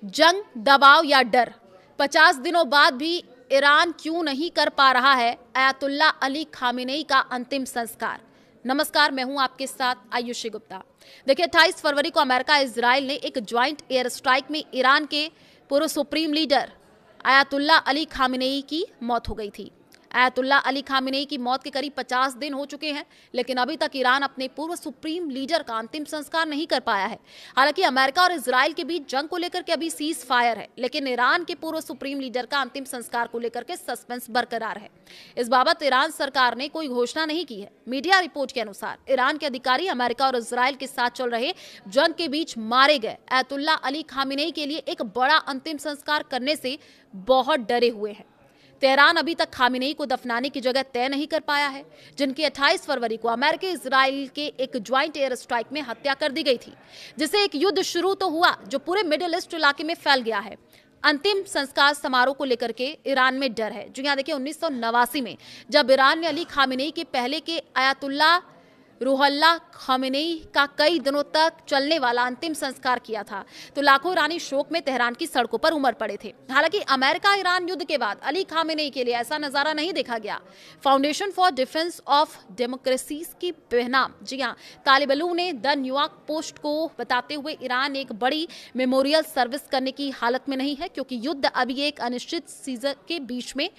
जंग, दबाव या डर, 50 दिनों बाद भी ईरान क्यों नहीं कर पा रहा है अयातुल्ला अली खामेनेई का अंतिम संस्कार। नमस्कार, मैं हूं आपके साथ आयुषी गुप्ता। देखिए, 28 फरवरी को अमेरिका इजराइल ने एक ज्वाइंट एयर स्ट्राइक में ईरान के पूर्व supreme leader Ayatollah Ali Khamenei की मौत हो गई थी। अयातुल्ला अली खामेनेई की मौत के करीब 50 दिन हो चुके हैं, लेकिन अभी तक ईरान अपने पूर्व सुप्रीम लीडर का अंतिम संस्कार नहीं कर पाया है। हालांकि अमेरिका और इजराइल के बीच जंग को लेकर के अभी सीज फायर है, लेकिन ईरान के पूर्व सुप्रीम लीडर का अंतिम संस्कार को लेकर के सस्पेंस बरकरार है। इस बाबत ईरान सरकार ने कोई घोषणा नहीं की है। मीडिया रिपोर्ट के अनुसार ईरान के अधिकारी अमेरिका और इजराइल के साथ चल रहे जंग के बीच मारे गए अयातुल्ला अली खामेनेई के लिए एक बड़ा अंतिम संस्कार करने से बहुत डरे हुए हैं। तेहरान अभी तक खामेनेई को दफनाने की जगह तय नहीं कर पाया है, जिनकी 28 फरवरी को अमेरिका इजराइल के एक ज्वाइंट एयर स्ट्राइक में हत्या कर दी गई थी, जिससे एक युद्ध शुरू तो हुआ जो पूरे मिडिल ईस्ट इलाके में फैल गया है। अंतिम संस्कार समारोह को लेकर के ईरान में डर है। जी हाँ, देखिए, 1989 में जब ईरान ने अली खामेनेई के पहले के अयातुल्ला रूहुल्लाह खामेनेई का कई दिनों तक चलने वाला अंतिम संस्कार किया था, तो लाखों ईरानी शोक में तेहरान की सड़कों पर उमड़ पड़े थे। हालांकि अमेरिका ईरान युद्ध के बाद अली खामेनेई के लिए ऐसा नजारा नहीं देखा गया। Foundation for defence of democracies की बेहनाम, जी हाँ, तालिबानों ने द न्यूयॉर्क पोस्ट को बताते हुए ईरान एक बड़ी मेमोरियल सर्विस करने की हालत में नहीं है, क्योंकि युद्ध अभी एक अनिश्चित सीजन के बीच में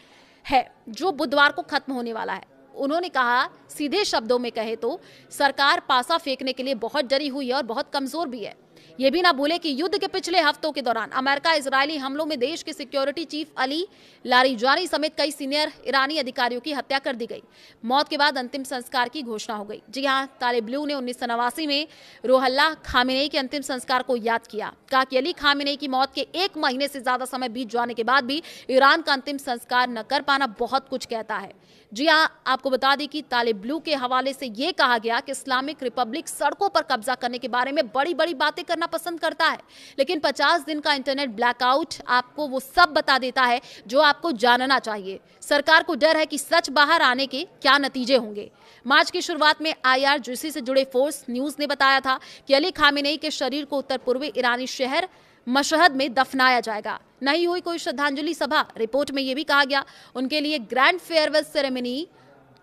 है जो बुधवार को खत्म होने वाला है। उन्होंने कहा, सीधे शब्दों में कहे तो सरकार पासा फेंकने के लिए बहुत डरी हुई है और बहुत कमजोर भी है। ये भी ना भूले कि युद्ध के पिछले हफ्तों के दौरान अमेरिका इजरायली हमलों में देश के सिक्योरिटी चीफ अली लारिजानी समेत कई सीनियर ईरानी अधिकारियों की हत्या कर दी गई। मौत के बाद अंतिम संस्कार की घोषणा हो गई। जी हाँ, तालिबानों ने 1989 में रूहुल्लाह खामेनेई के अंतिम संस्कार को याद किया। कहा कि अली खामेनेई की मौत के 1 महीने से ज्यादा समय बीत जाने के बाद भी ईरान का अंतिम संस्कार न कर पाना बहुत कुछ कहता है। जी हाँ, आपको बता दें कि तालिबान के हवाले से ये कहा गया कि इस्लामिक रिपब्लिक सड़कों पर कब्जा करने के बारे में बड़ी बड़ी बातें करना पसंद करता है, लेकिन 50 दिन का इंटरनेट ब्लैकआउट आपको वो सब बता देता है जो आपको जानना चाहिए। सरकार को डर है कि सच बाहर आने के क्या नतीजे होंगे। मार्च की शुरुआत में IRGC से जुड़े फोर्स न्यूज ने बताया था कि अली खामेनेई के शरीर को उत्तर पूर्वी ईरानी शहर मशहद में दफनाया जाएगा। नहीं हुई कोई श्रद्धांजलि सभा। रिपोर्ट में यह भी कहा गया उनके लिए ग्रैंड फेयरवेल सेरेमनी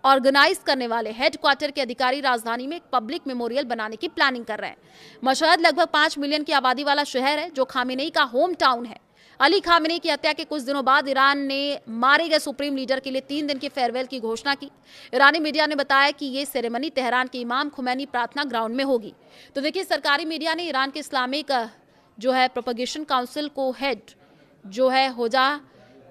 ऑर्गेनाइज करने वाले हेडक्वार्टर के अधिकारी राजधानी में एक पब्लिक मेमोरियल बनाने की प्लानिंग कर रहे हैं। मशहद लगभग 5 मिलियन की आबादी वाला शहर है, जो खामेनेई का होम टाउन है। अली खामेनेई की हत्या के कुछ दिनों बाद ईरान ने मारे गए सुप्रीम लीडर के लिए 3 दिन के फेयरवेल की घोषणा की। ईरानी मीडिया ने बताया कि ये सेरेमनी तेहरान के इमाम खुमैनी प्रार्थना ग्राउंड में होगी। तो देखिए, सरकारी मीडिया ने ईरान के इस्लामिक जो है प्रोपगेशन काउंसिल को हेड जो है होजा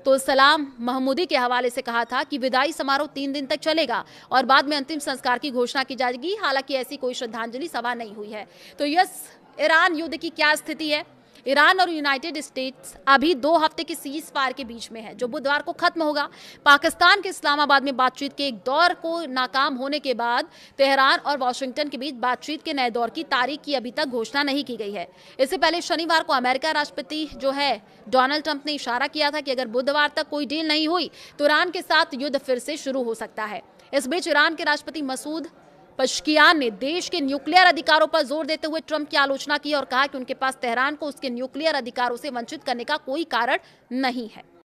तो सलाम महमूदी के हवाले से कहा था कि विदाई समारोह 3 दिन तक चलेगा और बाद में अंतिम संस्कार की घोषणा की जाएगी। हालांकि ऐसी कोई श्रद्धांजलि सभा नहीं हुई है। तो यस, ईरान युद्ध की क्या स्थिति है? ईरान और यूनाइटेड स्टेट्स अभी 2 हफ्ते की सीज फायर के बीच में है, जो बुधवार को खत्म होगा। पाकिस्तान के इस्लामाबाद में बातचीत के एक दौर को नाकाम होने के बाद तेहरान और वाशिंगटन के बीच बातचीत के नए दौर की तारीख की अभी तक घोषणा नहीं की गई है। इससे पहले शनिवार को अमेरिका राष्ट्रपति जो है डोनाल्ड ट्रंप ने इशारा किया था कि अगर बुधवार तक कोई डील नहीं हुई तो ईरान के साथ युद्ध फिर से शुरू हो सकता है। इस बीच ईरान के राष्ट्रपति मसूद पशकियान ने देश के न्यूक्लियर अधिकारों पर जोर देते हुए ट्रंप की आलोचना की और कहा कि उनके पास तेहरान को उसके न्यूक्लियर अधिकारों से वंचित करने का कोई कारण नहीं है।